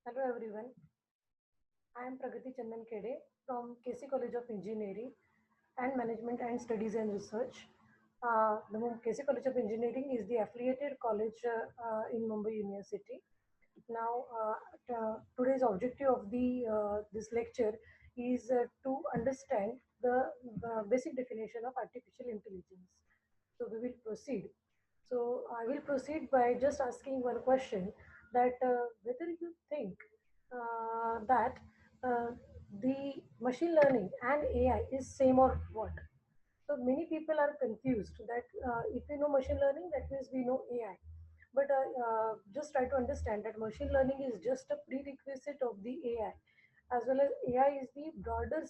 Hello everyone, I am Pragati Chandan Kede from KC College of Engineering and Management and Studies and Research. The KC College of Engineering is the affiliated college in Mumbai University. Now, today's objective of the this lecture is to understand the basic definition of artificial intelligence. So we will proceed. So I will proceed by just asking one question that whether you think that uh, the machine learning and AI is same or what? So many people are confused that if we know machine learning, that means we know AI. But just try to understand that machine learning is just a prerequisite of the AI, as well as AI is the broader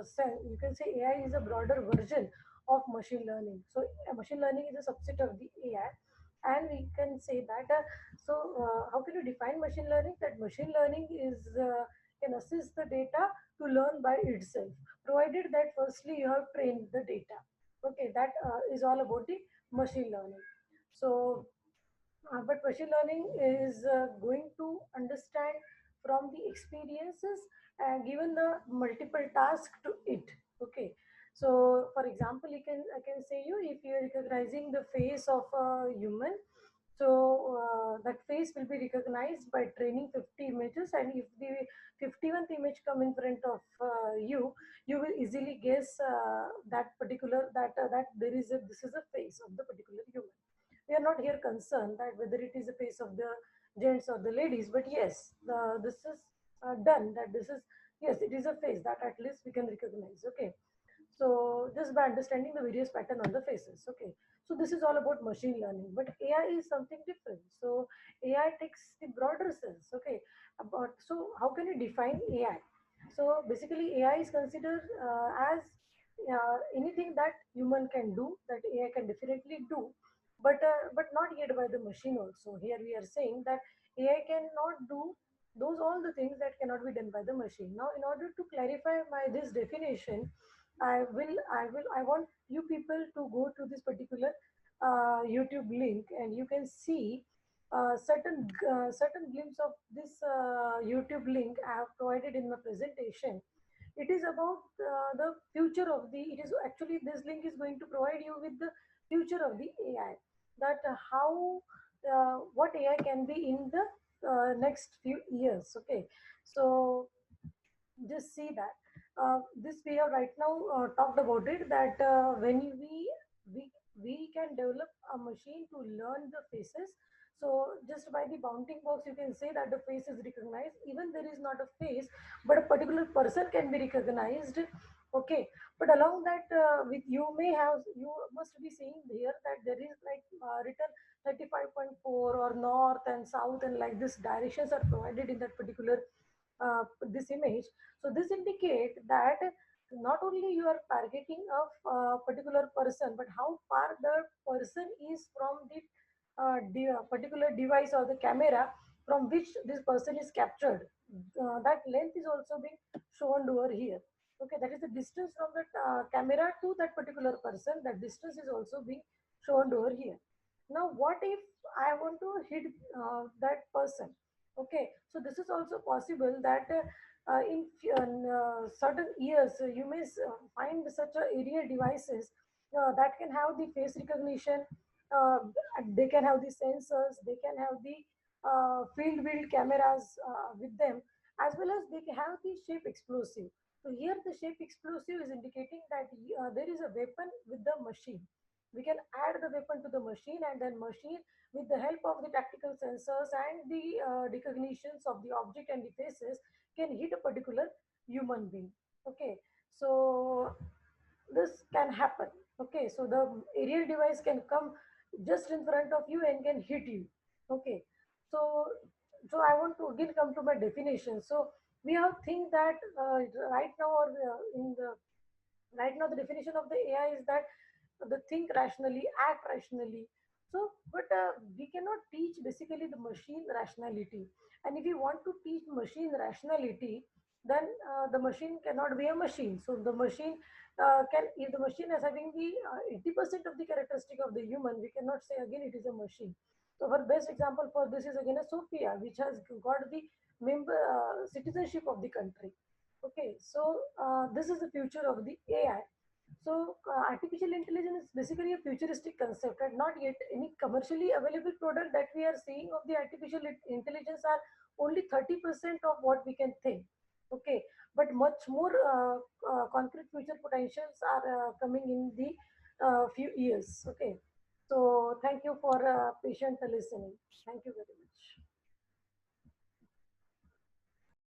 sense. You can say AI is a broader version of machine learning. So machine learning is a subset of the AI, and we can say that. How can you define machine learning? That machine learning is can assist the data to learn by itself, provided that firstly you have trained the data. Okay, that is all about the machine learning. So but machine learning is going to understand from the experiences and given the multiple tasks to it. Okay. So for example, I can say you if you are recognizing the face of a human, so that face will be recognized by training 50 images, and if the 51st image come in front of you, you will easily guess that there is a this is a face of the particular human. We are not here concerned that whether it is the face of the gents or the ladies, but yes, this is done that this is, yes, it is a face that at least we can recognize. Okay. So just by understanding the various pattern on the faces. Okay. So this is all about machine learning, but AI is something different. So AI takes the broader sense. Okay. About, so how can you define AI? So basically AI is considered as anything that human can do, that AI can definitely do, but not yet by the machine also. Here we are saying that AI cannot do those all the things that cannot be done by the machine. Now, in order to clarify my this definition, I want you people to go to this particular YouTube link, and you can see certain glimpse of this YouTube link I have provided in my presentation. It is about the future of the. It is actually this link is going to provide you with the future of the AI. That how what AI can be in the next few years. Okay, so just see that this we have right now talked about it, that when we we can develop a machine to learn the faces. So just by the bounding box you can say that the face is recognized, even there is not a face but a particular person can be recognized. Okay, but along that with you may have, you must be seeing here that there is like written 35.4 or north and south, and like this directions are provided in that particular this image. So this indicate that not only you are targeting a particular person, but how far the person is from the particular device or the camera from which this person is captured. That length is also being shown over here. Okay, that is the distance from the camera to that particular person. That distance is also being shown over here. Now, what if I want to hit that person? Okay, so this is also possible that in certain years you may find such a aerial devices that can have the face recognition. Uh, they can have the sensors. They can have the field wheel cameras with them, as well as they can have the shape explosive. So here the shape explosive is indicating that there is a weapon with the machine. We can add the weapon to the machine, and then machine with the help of the tactical sensors and the recognitions of the object and the faces can hit a particular human being. Okay, so this can happen. Okay, so the aerial device can come just in front of you and can hit you. Okay, so I want to again come to my definition. So we have think that right now, or in the right now the definition of the AI is that the think rationally, act rationally. So but we cannot teach basically the machine rationality, and if you want to teach machine rationality, then the machine cannot be a machine. So the machine can, if the machine is having the 80% of the characteristic of the human, we cannot say again it is a machine. So our best example for this is again a Sophia, which has got the member citizenship of the country. Okay, so this is the future of the AI. So artificial intelligence is basically a futuristic concept, and not yet any commercially available product that we are seeing of the artificial intelligence are only 30% of what we can think. Okay, but much more concrete future potentials are coming in the few years. Okay, so thank you for patient listening. Thank you very much.